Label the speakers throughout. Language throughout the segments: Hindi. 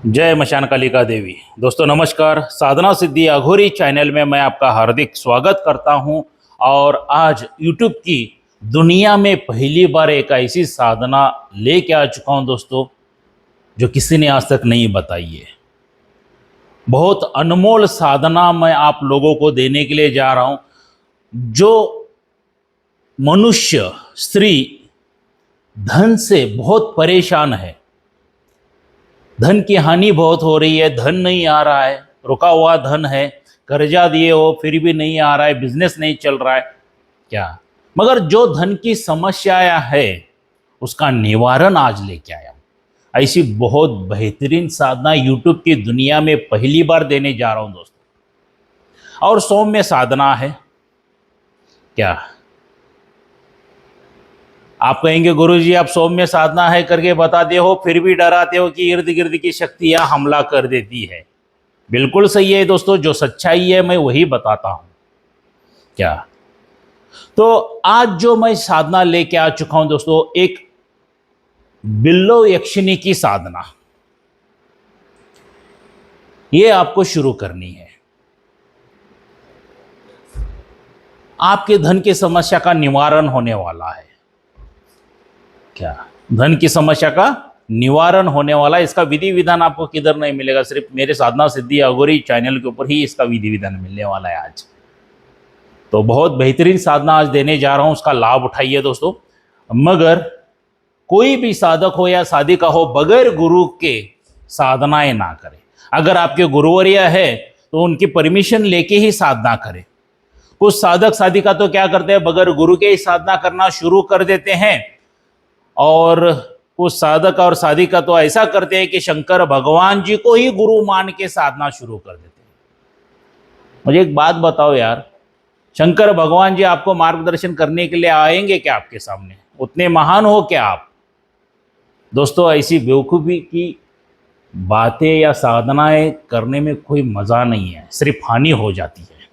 Speaker 1: जय मशान कालिका देवी। दोस्तों नमस्कार। साधना सिद्धि अघोरी चैनल में मैं आपका हार्दिक स्वागत करता हूं। और आज YouTube की दुनिया में पहली बार एक ऐसी साधना लेके आ चुका हूं दोस्तों, जो किसी ने आज तक नहीं बताई है। बहुत अनमोल साधना मैं आप लोगों को देने के लिए जा रहा हूं। जो मनुष्य स्त्री धन से बहुत परेशान है, धन की हानि बहुत हो रही है, धन नहीं आ रहा है, रुका हुआ धन है, कर्जा दिए हो फिर भी नहीं आ रहा है, बिजनेस नहीं चल रहा है क्या, मगर जो धन की समस्या है उसका निवारण आज लेके आया हूं। ऐसी बहुत बेहतरीन साधना यूट्यूब की दुनिया में पहली बार देने जा रहा हूं दोस्तों। और सौम्य साधना है क्या। आप कहेंगे गुरुजी आप सौम्य साधना है करके बताते हो, फिर भी डराते हो कि इर्द गिर्द की शक्तियां हमला कर देती है। बिल्कुल सही है दोस्तों, जो सच्चाई है मैं वही बताता हूं क्या। तो आज जो मैं साधना लेके आ चुका हूं दोस्तों, एक बिल्लो यक्षिणी की साधना, ये आपको शुरू करनी है। आपके धन की समस्या का निवारण होने वाला है क्या। धन की समस्या का निवारण होने वाला है। इसका विधि विधान आपको किधर नहीं मिलेगा, सिर्फ मेरे साधना सिद्धि अघोरी चैनल के ऊपर ही इसका विधि विधान मिलने वाला है आज। तो बहुत बेहतरीन साधना आज देने जा रहा हूं, उसका लाभ उठाइए दोस्तों। मगर कोई भी साधक हो या साधिका हो, बगैर गुरु के साधनाएं ना करें। अगर आपके गुरुवर्य है तो उनकी परमिशन लेके ही साधना करें। कुछ साधक साधिका तो क्या करते हैं, बगैर गुरु के ही साधना करना शुरू कर देते हैं। और कुछ साधक और साधिका तो ऐसा करते हैं कि शंकर भगवान जी को ही गुरु मान के साधना शुरू कर देते हैं। मुझे एक बात बताओ यार, शंकर भगवान जी आपको मार्गदर्शन करने के लिए आएंगे क्या आपके सामने? उतने महान हो क्या आप? दोस्तों ऐसी बेवकूफ़ी की बातें या साधनाएं करने में कोई मज़ा नहीं है, सिर्फ हानि हो जाती है।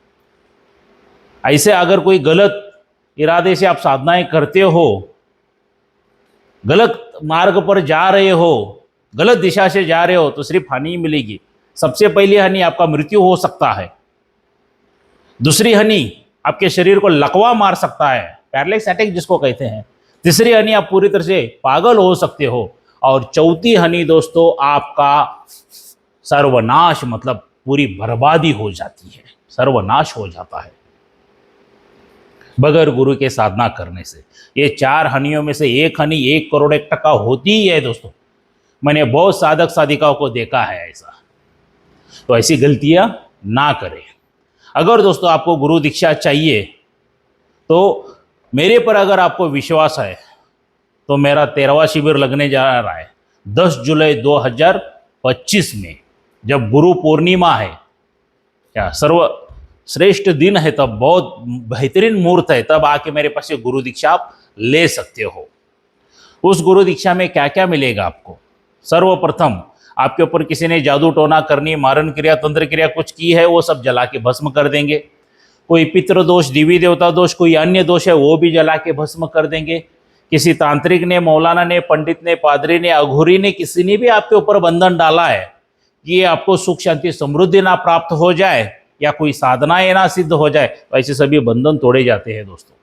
Speaker 1: ऐसे अगर कोई गलत इरादे से आप साधनाएं करते हो, गलत मार्ग पर जा रहे हो, गलत दिशा से जा रहे हो, तो सिर्फ हानि ही मिलेगी। सबसे पहली हानि आपका मृत्यु हो सकता है। दूसरी हानि आपके शरीर को लकवा मार सकता है, पैरालिसिस अटैक जिसको कहते हैं। तीसरी हानि आप पूरी तरह से पागल हो सकते हो। और चौथी हानि दोस्तों आपका सर्वनाश, मतलब पूरी बर्बादी हो जाती है, सर्वनाश हो जाता है बगैर गुरु के साधना करने से। ये चार हानियों में से एक हानि 1 करोड़ 1 टका होती ही है दोस्तों। मैंने बहुत साधक साधिकाओं को देखा है ऐसा। तो ऐसी गलतियां ना करें। अगर दोस्तों आपको गुरु दीक्षा चाहिए तो मेरे पर अगर आपको विश्वास है तो मेरा 13वां शिविर लगने जा रहा है 10 जुलाई 2025 में, जब गुरु पूर्णिमा है क्या, सर्व श्रेष्ठ दिन है, तब बहुत बेहतरीन मुहूर्त है, तब आके मेरे पास ये गुरु दीक्षा आप ले सकते हो। उस गुरु दीक्षा में क्या क्या मिलेगा आपको? सर्वप्रथम आपके ऊपर किसी ने जादू टोना करनी, मारण क्रिया तंत्र क्रिया कुछ की है, वो सब जला के भस्म कर देंगे। कोई पितृ दोष, देवी देवता दोष, कोई अन्य दोष है, वो भी जला के भस्म कर देंगे। किसी तांत्रिक ने, मौलाना ने, पंडित ने, पादरी ने, अघोरी ने, किसी ने भी आपके ऊपर बंधन डाला है कि ये आपको सुख शांति समृद्धि ना प्राप्त हो जाए या कोई साधनाएं ना सिद्ध हो जाए, तो ऐसे सभी बंधन तोड़े जाते हैं दोस्तों।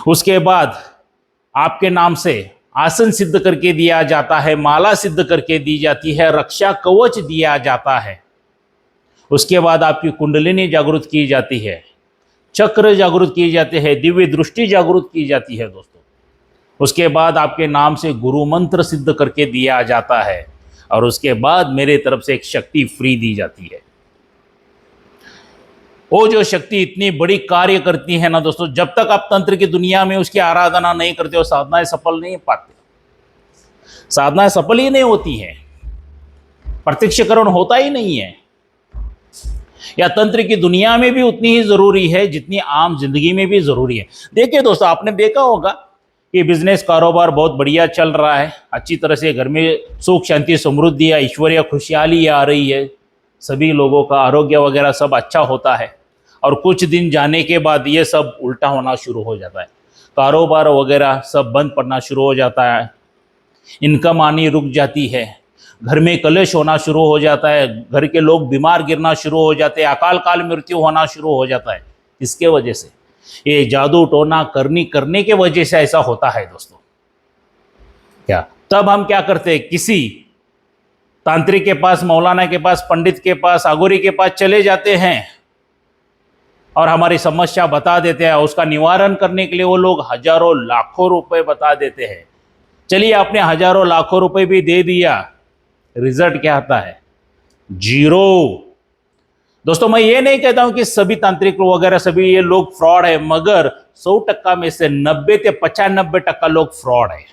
Speaker 1: उसके बाद आपके नाम से आसन सिद्ध करके दिया जाता है, माला सिद्ध करके दी जाती है, रक्षा कवच दिया जाता है। उसके बाद आपकी कुंडलिनी जागृत की जाती है, चक्र जागृत किए जाते हैं, दिव्य दृष्टि जागृत की जाती है दोस्तों। उसके बाद आपके नाम से गुरु मंत्र सिद्ध करके दिया जाता है। और उसके बाद मेरे तरफ से एक शक्ति फ्री दी जाती है। वो जो शक्ति इतनी बड़ी कार्य करती है ना दोस्तों, जब तक आप तंत्र की दुनिया में उसकी आराधना नहीं करते हो, साधनाएं सफल नहीं पाते, साधनाएं सफल ही नहीं होती है, प्रत्यक्षकरण होता ही नहीं है। या तंत्र की दुनिया में भी उतनी ही जरूरी है जितनी आम जिंदगी में भी जरूरी है। देखिए दोस्तों, आपने देखा होगा कि बिजनेस कारोबार बहुत बढ़िया चल रहा है, अच्छी तरह से घर में सुख शांति समृद्धि या ऐश्वर्य खुशहाली आ रही है, सभी लोगों का आरोग्य वगैरह सब अच्छा होता है। और कुछ दिन जाने के बाद ये सब उल्टा होना शुरू हो जाता है, कारोबार वगैरह सब बंद पड़ना शुरू हो जाता है, इनकम आनी रुक जाती है, घर में कलेश होना शुरू हो जाता है, घर के लोग बीमार गिरना शुरू हो जाते हैं, अकाल काल मृत्यु होना शुरू हो जाता है। इसके वजह से ये जादू टोना करने के वजह से ऐसा होता है दोस्तों। क्या तब हम क्या करते हैं, किसी तांत्रिक के पास, मौलाना के पास, पंडित के पास, अघोरी के पास चले जाते हैं और हमारी समस्या बता देते हैं। उसका निवारण करने के लिए वो लोग हजारों लाखों रुपए बता देते हैं। चलिए आपने हजारों लाखों रुपए भी दे दिया, रिजल्ट क्या आता है? जीरो। दोस्तों मैं ये नहीं कहता हूं कि सभी तांत्रिक वगैरह सभी ये लोग फ्रॉड है, मगर 100% में से 90 से 95% लोग फ्रॉड है।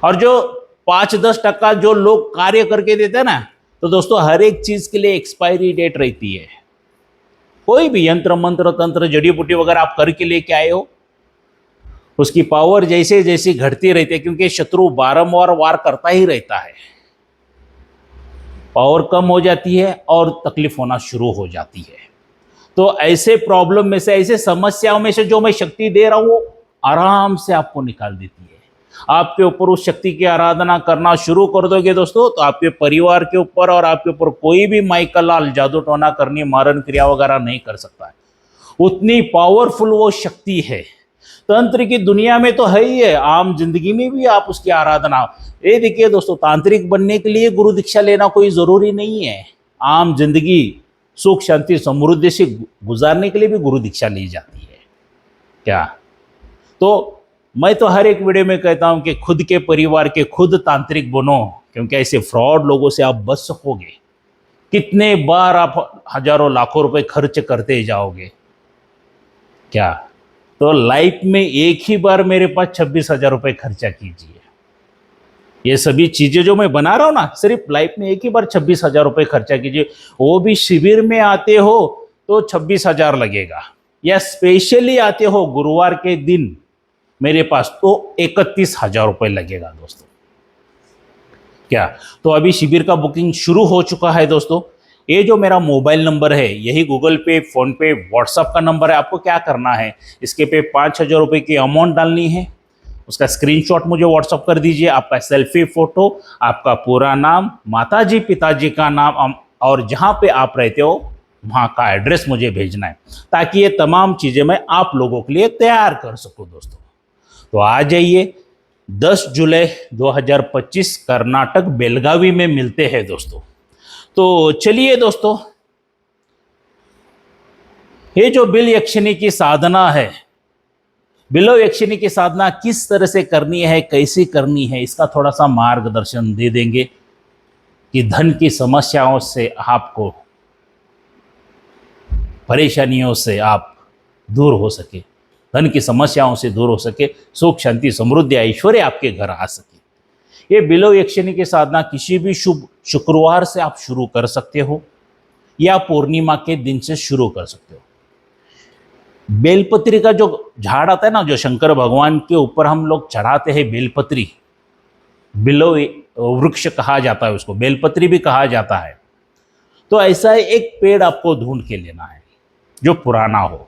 Speaker 1: और जो 5-10% जो लोग कार्य करके देते हैं ना, तो दोस्तों हर एक चीज के लिए एक्सपायरी डेट रहती है। कोई भी यंत्र मंत्र तंत्र जड़ी बूटी वगैरह आप करके लेके आए हो, उसकी पावर जैसे जैसे घटती रहती है, क्योंकि शत्रु बारंबार वार करता ही रहता है। पावर कम हो जाती है और तकलीफ होना शुरू हो जाती है। तो ऐसे प्रॉब्लम में से, ऐसे समस्याओं में से जो मैं शक्ति दे रहा हूं वो आराम से आपको निकाल देती है। आपके ऊपर उस शक्ति की आराधना करना शुरू कर दोगे दोस्तों, तो आपके परिवार के ऊपर और आपके ऊपर कोई भी माइकल लाल जादू टोना करनी, मारण क्रिया वगैरह नहीं कर सकता है। उतनी पावरफुल वो शक्ति है। तंत्र की दुनिया में तो है ही है, आम जिंदगी में भी आप उसकी आराधना। ये देखिए दोस्तों, तांत्रिक बनने के लिए गुरु दीक्षा लेना कोई जरूरी नहीं है। आम जिंदगी सुख शांति समृद्धि से गुजारने के लिए भी गुरु दीक्षा ली जाती है। क्या तो मैं तो हर एक वीडियो में कहता हूं कि खुद के परिवार के खुद तांत्रिक बनो, क्योंकि ऐसे फ्रॉड लोगों से आप बच सकोगे। कितने बार आप हजारों लाखों रुपए खर्च करते जाओगे? क्या तो लाइफ में एक ही बार मेरे पास 26,000 रुपए खर्चा कीजिए। ये सभी चीजें जो मैं बना रहा हूं ना, सिर्फ लाइफ में एक ही बार 26,000 रुपए खर्चा कीजिए। वो भी शिविर में आते हो तो 26,000 लगेगा, या स्पेशली आते हो गुरुवार के दिन मेरे पास तो 31,000 रुपए लगेगा दोस्तों। क्या तो अभी शिविर का बुकिंग शुरू हो चुका है दोस्तों। ये जो मेरा मोबाइल नंबर है, यही गूगल पे, फोन पे, व्हाट्सएप का नंबर है। आपको क्या करना है, इसके पे 5,000 रुपए की अमाउंट डालनी है, उसका स्क्रीनशॉट मुझे व्हाट्सएप कर दीजिए। आपका सेल्फी फोटो, आपका पूरा नाम, माताजी पिताजी का नाम और जहाँ पे आप रहते हो वहाँ का एड्रेस मुझे भेजना है, ताकि ये तमाम चीज़ें मैं आप लोगों के लिए तैयार कर सकूँ दोस्तों। तो आ जाइए, 10 जुलाई 2025 कर्नाटक बेलगावी में मिलते हैं दोस्तों। तो चलिए दोस्तों, ये जो बिल यक्षिणी की साधना है, बिलो यक्षिणी की साधना किस तरह से करनी है, कैसी करनी है, इसका थोड़ा सा मार्गदर्शन दे देंगे कि धन की समस्याओं से आपको, परेशानियों से आप दूर हो सके, धन की समस्याओं से दूर हो सके, सुख शांति समृद्धि ऐश्वर्य आपके घर आ सके। ये बिलो यक्षिणी की साधना किसी भी शुभ शुक्रवार से आप शुरू कर सकते हो, या पूर्णिमा के दिन से शुरू कर सकते हो। बेलपत्री का जो झाड़ आता है ना, जो शंकर भगवान के ऊपर हम लोग चढ़ाते हैं बेलपत्री, बिलो वृक्ष कहा जाता है उसको, बेलपत्री भी कहा जाता है। तो ऐसा एक पेड़ आपको ढूंढ के लेना है जो पुराना हो,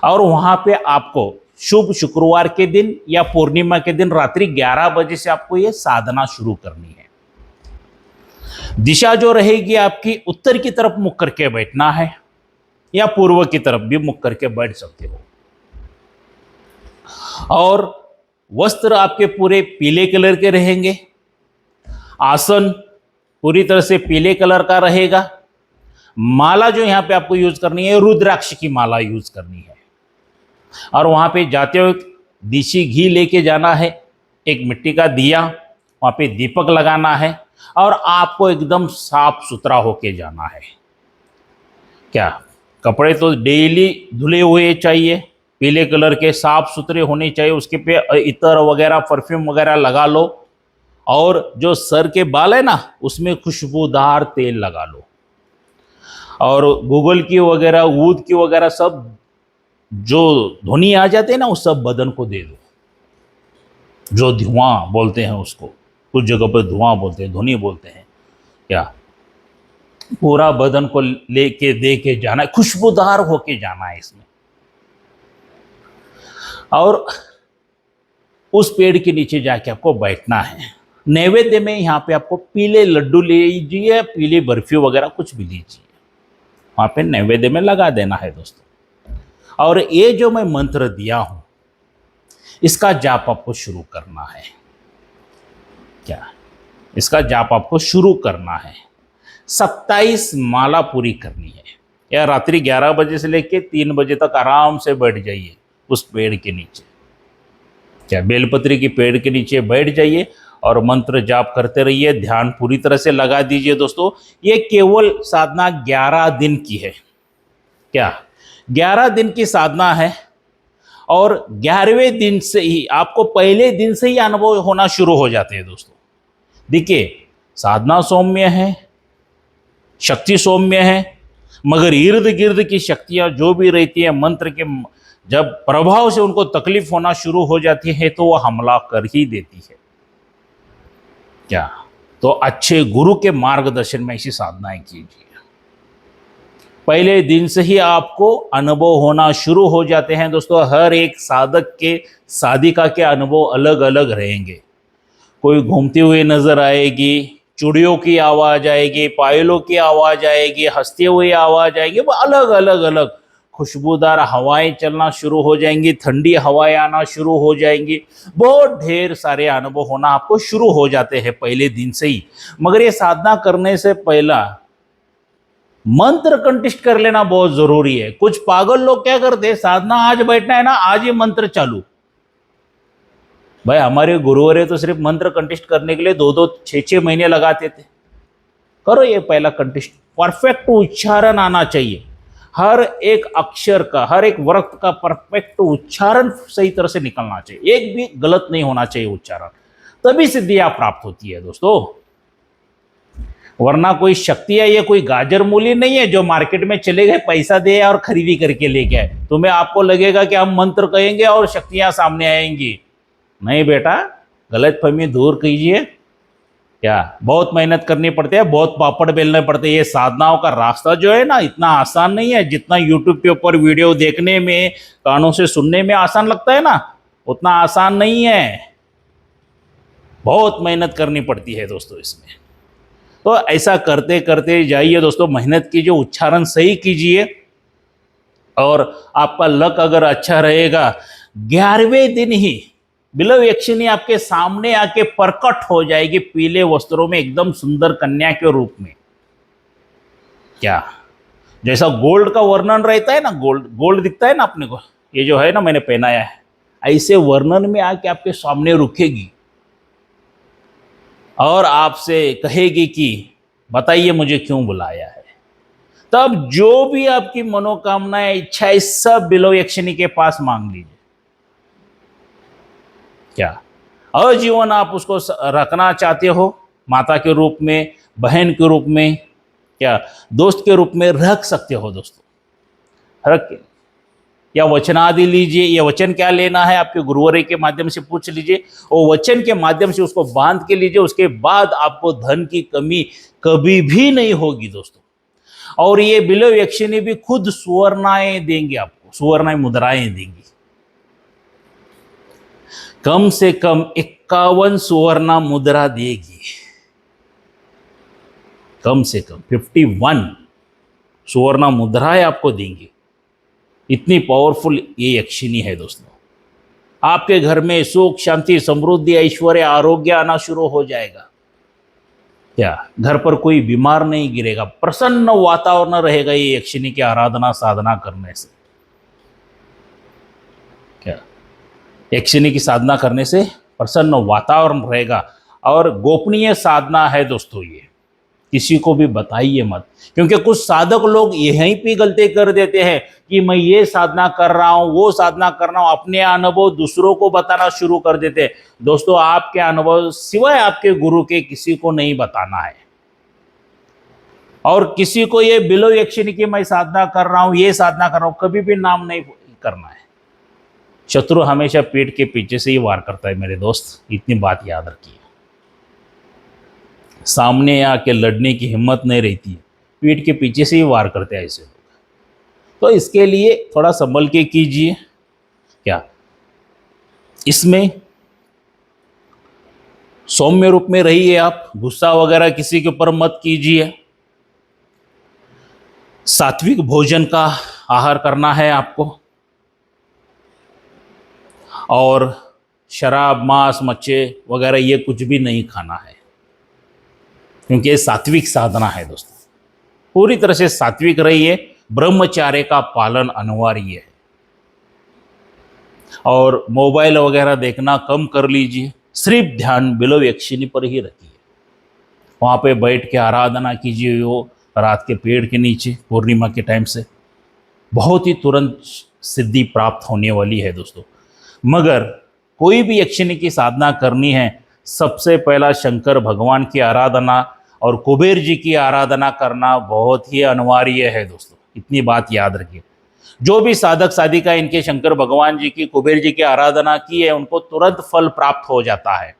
Speaker 1: और वहां पे आपको शुभ शुक्रवार के दिन या पूर्णिमा के दिन रात्रि 11 बजे से आपको ये साधना शुरू करनी है। दिशा जो रहेगी आपकी, उत्तर की तरफ मुख करके बैठना है, या पूर्व की तरफ भी मुख करके बैठ सकते हो। और वस्त्र आपके पूरे पीले कलर के रहेंगे, आसन पूरी तरह से पीले कलर का रहेगा। माला जो यहाँ पे आपको यूज करनी है, रुद्राक्ष की माला यूज करनी है। और वहाँ पे जाते हुए देसी घी लेके जाना है, एक मिट्टी का दिया, वहाँ पे दीपक लगाना है, और आपको एकदम साफ सुथरा होके जाना है। क्या कपड़े तो डेली धुले हुए चाहिए, पीले कलर के साफ सुथरे होने चाहिए। उसके पे इत्र वगैरह परफ्यूम वगैरह लगा लो, और जो सर के बाल है ना, उसमें खुशबूदार तेल लगा लो, और गूगल की वगैरह, ऊद की वगैरह सब जो ध्वनि आ जाते हैं ना, उस सब बदन को दे दो। जो धुआं बोलते हैं उसको, कुछ जगह पर धुआं बोलते हैं, ध्वनि बोलते हैं। क्या पूरा बदन को लेके दे के जाना है, खुशबूदार होके जाना है इसमें। और उस पेड़ के नीचे जाके आपको बैठना है। नैवेद्य में यहाँ पे आपको पीले लड्डू ले लीजिए, पीली बर्फी वगैरह कुछ भी लीजिए, वहाँ पे नैवेद्य में लगा देना है दोस्तों। और ये जो मैं मंत्र दिया हूँ इसका जाप आपको शुरू करना है। क्या? इसका जाप आपको शुरू करना है। 27 माला पूरी करनी है, या रात्रि 11 बजे से लेकर 3 बजे तक आराम से बैठ जाइए उस पेड़ के नीचे, क्या बेलपत्री की पेड़ के नीचे बैठ जाइए और मंत्र जाप करते रहिए, ध्यान पूरी तरह से लगा दीजिए दोस्तों। ये केवल साधना 11 दिन की है। क्या? 11 दिन की साधना है, और 11वें दिन से ही आपको, पहले दिन से ही अनुभव होना शुरू हो जाते हैं दोस्तों। देखिए, साधना सौम्य है, शक्ति सौम्य है, मगर इर्द गिर्द की शक्तियां जो भी रहती है मंत्र के, जब प्रभाव से उनको तकलीफ होना शुरू हो जाती है तो वो हमला कर ही देती है। क्या? तो अच्छे गुरु के मार्गदर्शन में ऐसी साधनाएं कीजिए। पहले दिन से ही आपको अनुभव होना शुरू हो जाते हैं दोस्तों। हर एक साधक के, साधिका के अनुभव अलग अलग रहेंगे। कोई घूमती हुई नजर आएगी, चूड़ियों की आवाज आएगी, पायलों की आवाज आएगी, हंसते हुए आवाज आएगी, वो अलग अलग अलग। खुशबूदार हवाएं चलना शुरू हो जाएंगी, ठंडी हवाएं आना शुरू हो जाएंगी, बहुत ढेर सारे अनुभव होना आपको शुरू हो जाते हैं पहले दिन से ही। मगर ये साधना करने से पहला मंत्र कंठिष्ठ कर लेना बहुत जरूरी है। कुछ पागल लोग क्या करते हैं, साधना आज बैठना है ना, आज ही मंत्र चालू। भाई, हमारे गुरुवरे तो सिर्फ मंत्र कंठिष्ठ करने के लिए 2-2, 6-6 महीने लगाते थे। करो ये पहला कंठिष्ठ, परफेक्ट उच्चारण आना चाहिए। हर एक अक्षर का, हर एक वृत्त का परफेक्ट उच्चारण सही तरह से निकलना चाहिए, एक भी गलत नहीं होना चाहिए उच्चारण, तभी सिद्धियां प्राप्त होती है दोस्तों। वरना कोई शक्ति है, ये कोई गाजर मूली नहीं है जो मार्केट में चले गए, पैसा दे और खरीदी करके लेके आए। तुम्हें आपको लगेगा कि हम मंत्र कहेंगे और शक्तियां सामने आएंगी। नहीं बेटा, गलतफहमी दूर कीजिए। क्या? बहुत मेहनत करनी पड़ती है, बहुत पापड़ बेलने पड़ते हैं। ये साधनाओं का रास्ता जो है ना, इतना आसान नहीं है। जितना यूट्यूब के ऊपर वीडियो देखने में, कानों से सुनने में आसान लगता है ना, उतना आसान नहीं है। बहुत मेहनत करनी पड़ती है दोस्तों इसमें। तो ऐसा करते करते जाइए दोस्तों, मेहनत कीजिए, उच्चारण सही कीजिए, और आपका लक अगर अच्छा रहेगा, 11वें दिन ही बिलव यक्षिणी आपके सामने आके प्रकट हो जाएगी, पीले वस्त्रों में, एकदम सुंदर कन्या के रूप में। क्या? जैसा गोल्ड का वर्णन रहता है ना, गोल्ड गोल्ड दिखता है ना अपने को, ये जो है ना मैंने पहनाया है, ऐसे वर्णन में आके आपके सामने रुकेगी और आपसे कहेगी कि बताइए मुझे क्यों बुलाया है। तब जो भी आपकी मनोकामनाएं, इच्छाएं, सब बिलव यक्षिणी के पास मांग लीजिए। क्या? आजीवन आप उसको रखना चाहते हो, माता के रूप में, बहन के रूप में, क्या दोस्त के रूप में रख सकते हो दोस्तों, रख के। या वचनादि लीजिए, या वचन क्या लेना है आपके गुरुवरे के माध्यम से पूछ लीजिए, वो वचन के माध्यम से उसको बांध के लीजिए। उसके बाद आपको धन की कमी कभी भी नहीं होगी दोस्तों। और ये बिलव यक्षिणी भी खुद सुवर्णाएं देंगे आपको, सुवर्णाएं मुद्राएं देंगी। कम से कम 51 सुवर्ण मुद्रा देगी, कम से कम 51 सुवर्ण मुद्राएं आपको देंगी। इतनी पावरफुल ये यक्षिणी है दोस्तों। आपके घर में सुख, शांति, समृद्धि, ऐश्वर्य, आरोग्य आना शुरू हो जाएगा। क्या? घर पर कोई बीमार नहीं गिरेगा, प्रसन्न वातावरण रहेगा ये यक्षिणी की आराधना साधना करने से। क्या? यक्षिणी की साधना करने से प्रसन्न वातावरण रहेगा। और गोपनीय साधना है दोस्तों, ये किसी को भी बताइए मत, क्योंकि कुछ साधक लोग यहीं पे गलती कर देते हैं कि मैं ये साधना कर रहा हूँ, वो साधना कर रहा हूँ, अपने अनुभव दूसरों को बताना शुरू कर देते हैं। दोस्तों, आपके अनुभव सिवाय आपके गुरु के किसी को नहीं बताना है। और किसी को ये बिलव यक्षिणी की मैं साधना कर रहा हूँ, ये साधना कर रहा हूँ, कभी भी नाम नहीं करना है। शत्रु हमेशा पीठ के पीछे से ही वार करता है मेरे दोस्त, इतनी बात याद रखिए। सामने आके लड़ने की हिम्मत नहीं रहती है, पीठ के पीछे से ही वार करते हैं ऐसे लोग। तो इसके लिए थोड़ा संभल के कीजिए। क्या? इसमें सौम्य रूप में रहिए, आप गुस्सा वगैरह किसी के ऊपर मत कीजिए। सात्विक भोजन का आहार करना है आपको, और शराब, मांस, मच्छे वगैरह ये कुछ भी नहीं खाना है, क्योंकि ये सात्विक साधना है दोस्तों। पूरी तरह से सात्विक रहिए, ब्रह्मचर्य का पालन अनिवार्य है। और मोबाइल वगैरह देखना कम कर लीजिए, सिर्फ ध्यान बिल्वयक्षिणी पर ही रखिए। वहाँ पे बैठ के आराधना कीजिए, वो रात के पेड़ के नीचे पूर्णिमा के टाइम से बहुत ही तुरंत सिद्धि प्राप्त होने वाली है दोस्तों। मगर कोई भी यक्षिणी की साधना करनी है, सबसे पहला शंकर भगवान की आराधना और कुबेर जी की आराधना करना बहुत ही अनिवार्य है दोस्तों। इतनी बात याद रखिए, जो भी साधक साधिका इनके शंकर भगवान जी की, कुबेर जी की आराधना की है, उनको तुरंत फल प्राप्त हो जाता है।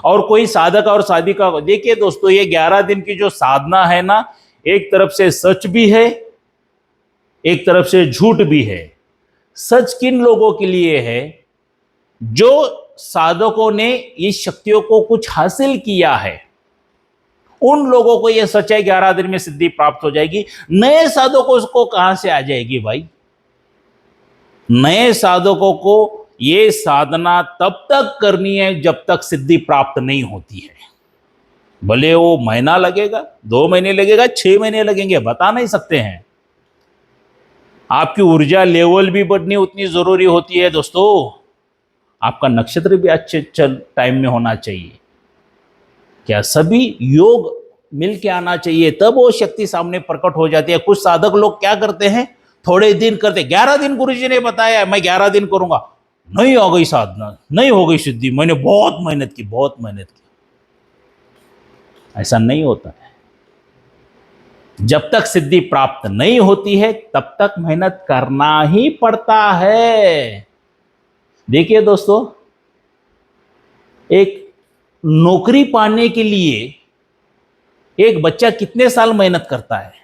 Speaker 1: और कोई साधक और साधिका को देखिए दोस्तों, ये 11 दिन की जो साधना है ना, एक तरफ से सच भी है, एक तरफ से झूठ भी है। सच किन लोगों के लिए है? जो साधकों ने इस शक्तियों को कुछ हासिल किया है, उन लोगों को यह सच है 11 दिन में सिद्धि प्राप्त हो जाएगी। नए साधकों को कहां से आ जाएगी भाई? नए साधकों को यह साधना तब तक करनी है जब तक सिद्धि प्राप्त नहीं होती है। भले वो महीना लगेगा, 2 महीने लगेगा, 6 महीने लगेंगे, बता नहीं सकते हैं। आपकी ऊर्जा लेवल भी बढ़नी उतनी जरूरी होती है दोस्तों। आपका नक्षत्र भी अच्छे टाइम में होना चाहिए। क्या सभी योग मिल के आना चाहिए, तब वो शक्ति सामने प्रकट हो जाती है। कुछ साधक लोग क्या करते हैं, थोड़े दिन करते, 11 दिन गुरुजी ने बताया मैं 11 दिन करूंगा, नहीं हो गई साधना, नहीं हो गई सिद्धि, मैंने बहुत मेहनत की, बहुत मेहनत की। ऐसा नहीं होता है। जब तक सिद्धि प्राप्त नहीं होती है तब तक मेहनत करना ही पड़ता है। देखिए दोस्तों, एक नौकरी पाने के लिए एक बच्चा कितने साल मेहनत करता है?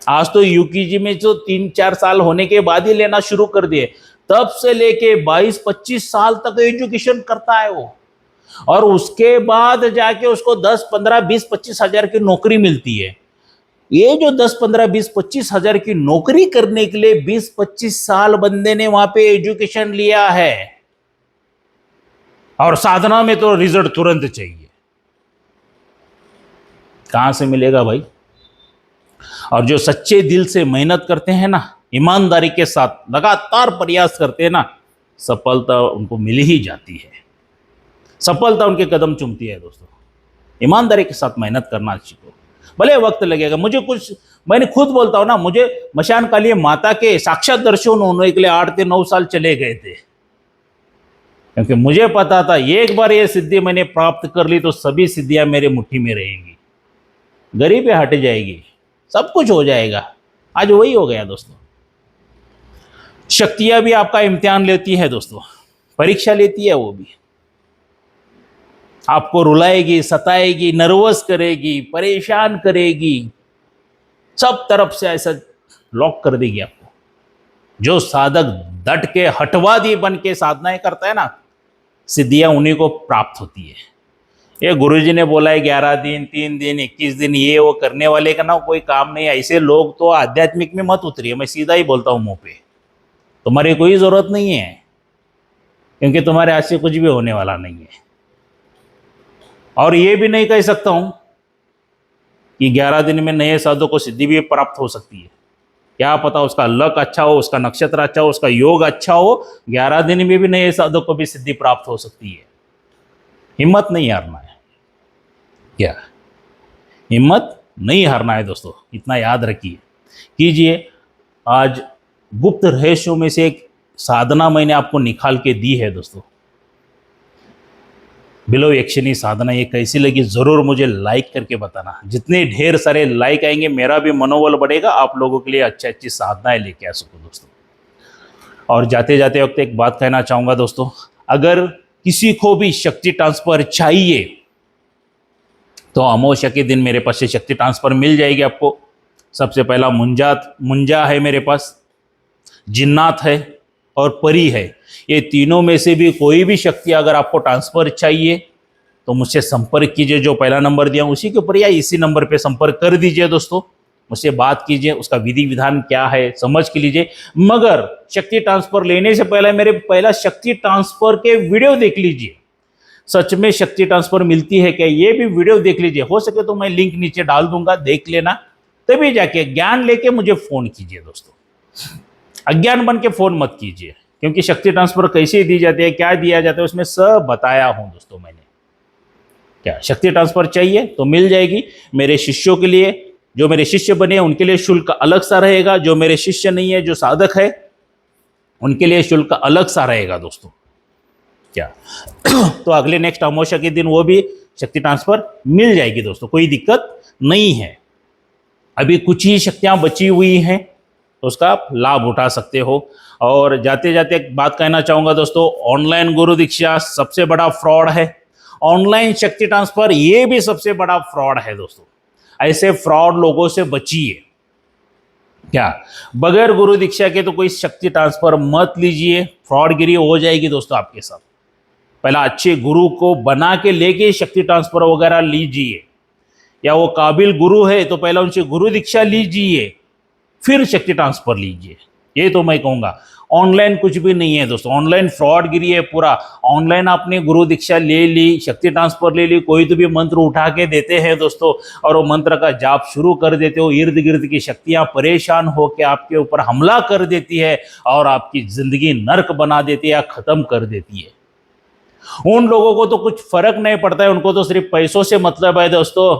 Speaker 1: आज तो यूकेजी में जो 3-4 साल होने के बाद ही लेना शुरू कर दिए, तब से लेके 22-25 साल तक एजुकेशन करता है वो, और उसके बाद जाके उसको 10, 15, 20, 25 हजार की नौकरी मिलती है। ये जो 10, 15, 20, 25 हजार की नौकरी करने के लिए 20-25 साल बंदे ने वहां पे एजुकेशन लिया है, और साधना में तो रिजल्ट तुरंत चाहिए। कहां से मिलेगा भाई? और जो सच्चे दिल से मेहनत करते हैं ना, ईमानदारी के साथ लगातार प्रयास करते हैं ना, सफलता उनको मिल ही जाती है। सफलता उनके कदम चूमती है दोस्तों। ईमानदारी के साथ मेहनत करना सीखो, भले वक्त लगेगा। मुझे कुछ, मैंने खुद बोलता हूं ना, मुझे मशान काली माता के साक्षात दर्शन होने के लिए 8 से 9 साल चले गए थे, क्योंकि मुझे पता था एक बार ये सिद्धि मैंने प्राप्त कर ली तो सभी सिद्धियां मेरे मुट्ठी में रहेंगी, गरीबी हट जाएगी, सब कुछ हो जाएगा। आज वही हो गया दोस्तों। शक्तियां भी आपका इम्तिहान लेती है दोस्तों, परीक्षा लेती है। वो भी आपको रुलाएगी, सताएगी, नर्वस करेगी, परेशान करेगी, सब तरफ से ऐसा लॉक कर देगी आपको। जो साधक डट के हटवादी बन के साधनाएं करता है ना, सिद्धियां उन्हीं को प्राप्त होती है। ये गुरुजी ने बोला है 11 दिन, 3 दिन, 21 दिन, ये वो करने वाले का ना कोई काम नहीं है। ऐसे लोग तो आध्यात्मिक में मत उतरिए, मैं सीधा ही बोलता हूं मुंह पे। तुम्हारी कोई जरूरत नहीं है, क्योंकि तुम्हारे हाथ से कुछ भी होने वाला नहीं है। और ये भी नहीं कह सकता हूं कि 11 दिन में नए साधु को सिद्धि भी प्राप्त हो सकती है। क्या पता उसका लक अच्छा हो, उसका नक्षत्र अच्छा हो, उसका योग अच्छा हो, 11 दिन में भी नए साधु को भी सिद्धि प्राप्त हो सकती है। हिम्मत नहीं हारना है। क्या हिम्मत नहीं हारना है दोस्तों, इतना याद रखिए। कीजिए। आज गुप्त रहस्यों में से एक साधना मैंने आपको निकाल के दी है दोस्तों, बिल्वयक्षिणी साधना। ये कैसी लगी जरूर मुझे लाइक करके बताना। जितने ढेर सारे लाइक आएंगे मेरा भी मनोबल बढ़ेगा, आप लोगों के लिए अच्छी अच्छी साधनाएं लेके आ सकूं दोस्तों। और जाते जाते वक्त एक बात कहना चाहूँगा दोस्तों, अगर किसी को भी शक्ति ट्रांसफर चाहिए तो अमावस्या के दिन मेरे पास से शक्ति ट्रांसफर मिल जाएगी आपको। सबसे पहला मुंजा है मेरे पास, जिन्नात है, और परी है। ये तीनों में से भी कोई भी शक्ति अगर आपको ट्रांसफर चाहिए तो मुझसे संपर्क कीजिए। जो पहला नंबर दिया उसी के ऊपर या इसी नंबर पे संपर्क कर दीजिए दोस्तों, मुझसे बात कीजिए, उसका विधि विधान क्या है समझ के लीजिए। मगर शक्ति ट्रांसफर लेने से पहले मेरे पहला शक्ति ट्रांसफर के वीडियो देख लीजिए, सच में शक्ति ट्रांसफर मिलती है क्या, ये भी वीडियो देख लीजिए। हो सके तो मैं लिंक नीचे डाल दूंगा, देख लेना, तभी जाके ज्ञान लेके मुझे फोन कीजिए दोस्तों। अज्ञान बन के फोन मत कीजिए, क्योंकि शक्ति ट्रांसफर कैसे दी जाती है, क्या दिया जाता है, उसमें सब बताया हूं दोस्तों मैंने। क्या शक्ति ट्रांसफर चाहिए तो मिल जाएगी। मेरे शिष्यों के लिए, जो मेरे शिष्य बने उनके लिए शुल्क अलग सा रहेगा, जो मेरे शिष्य नहीं है, जो साधक है, उनके लिए शुल्क अलग सा रहेगा दोस्तों। क्या तो अगले नेक्स्ट अमावस्या के दिन वो भी शक्ति ट्रांसफर मिल जाएगी दोस्तों, कोई दिक्कत नहीं है। अभी कुछ ही शक्तियां बची हुई हैं तो उसका आप लाभ उठा सकते हो। और जाते जाते एक बात कहना चाहूंगा दोस्तों, ऑनलाइन गुरु दीक्षा सबसे बड़ा फ्रॉड है। ऑनलाइन शक्ति ट्रांसफर ये भी सबसे बड़ा फ्रॉड है दोस्तों। ऐसे फ्रॉड लोगों से बचिए। क्या बगैर गुरु दीक्षा के तो कोई शक्ति ट्रांसफर मत लीजिए, फ्रॉडगिरी हो जाएगी दोस्तों आपके साथ। पहला अच्छे गुरु को बना के लेके शक्ति ट्रांसफर वगैरह लीजिए, या वो काबिल गुरु है तो पहला उनसे गुरु दीक्षा लीजिए, फिर शक्ति ट्रांसफर लीजिए। ये तो मैं कहूँगा। ऑनलाइन कुछ भी नहीं है दोस्तों, ऑनलाइन फ्रॉडगिरी है पूरा। ऑनलाइन आपने गुरु दीक्षा ले ली, शक्ति ट्रांसफर ले ली, कोई तो भी मंत्र उठा के देते हैं दोस्तों, और वो मंत्र का जाप शुरू कर देते हो, इर्द गिर्द की शक्तियां परेशान होकर आपके ऊपर हमला कर देती है और आपकी जिंदगी नर्क बना देती है या खत्म कर देती है। उन लोगों को तो कुछ फर्क नहीं पड़ता है, उनको तो सिर्फ पैसों से मतलब है दोस्तों।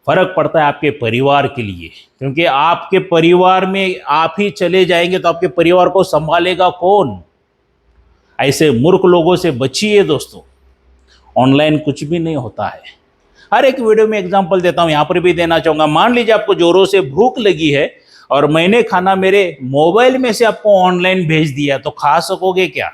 Speaker 1: फर्क पड़ता है आपके परिवार के लिए, क्योंकि आपके परिवार में आप ही चले जाएंगे तो आपके परिवार को संभालेगा कौन। ऐसे मूर्ख लोगों से बचिए दोस्तों। ऑनलाइन कुछ भी नहीं होता है। हर एक वीडियो में एग्जांपल देता हूं, यहां पर भी देना चाहूंगा। मान लीजिए आपको जोरों से भूख लगी है और मैंने खाना मेरे मोबाइल में से आपको ऑनलाइन भेज दिया, तो खा सकोगे क्या?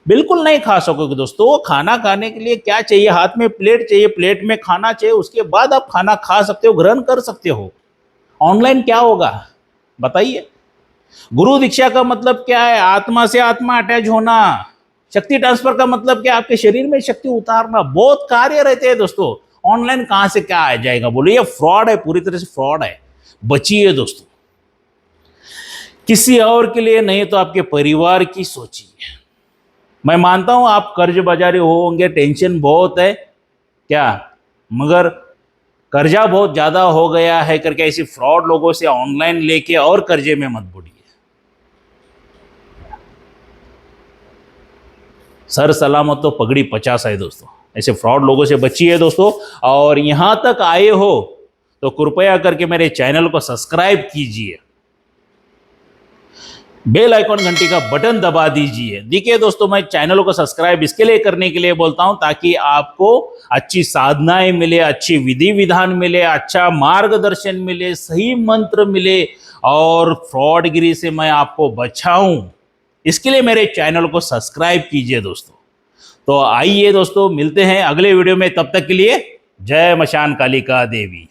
Speaker 1: बिल्कुल नहीं खा सकोगे दोस्तों। खाना खाने के लिए क्या चाहिए? हाथ में प्लेट चाहिए, प्लेट में खाना चाहिए, उसके बाद आप खाना खा सकते हो, ग्रहण कर सकते हो। ऑनलाइन क्या होगा बताइए? गुरु दीक्षा का मतलब क्या है? आत्मा से आत्मा अटैच होना। शक्ति ट्रांसफर का मतलब क्या? आपके शरीर में शक्ति उतारना। बहुत कार्य रहते हैं दोस्तों। ऑनलाइन कहां से क्या आ जाएगा बोलो? ये फ्रॉड है, पूरी तरह से फ्रॉड है। बचिए दोस्तों, किसी और के लिए नहीं तो आपके परिवार की सोचिए। मैं मानता हूं आप कर्ज बाजारी होंगे, टेंशन बहुत है क्या, मगर कर्जा बहुत ज्यादा हो गया है करके ऐसी फ्रॉड लोगों से ऑनलाइन लेके और कर्जे में मत बुड़िए। सर सलामत तो पगड़ी 50 है दोस्तों। ऐसे फ्रॉड लोगों से बचिए दोस्तों। और यहां तक आए हो तो कृपया करके मेरे चैनल को सब्सक्राइब कीजिए, बेल आइकॉन घंटी का बटन दबा दीजिए। देखिए दोस्तों, मैं चैनल को सब्सक्राइब इसके लिए करने के लिए बोलता हूं ताकि आपको अच्छी साधनाएं मिले, अच्छी विधि विधान मिले, अच्छा मार्गदर्शन मिले, सही मंत्र मिले और फ्रॉडगिरी से मैं आपको बचाऊं। इसके लिए मेरे चैनल को सब्सक्राइब कीजिए दोस्तों। तो आइए दोस्तों, मिलते हैं अगले वीडियो में। तब तक के लिए जय मशान कालिका देवी।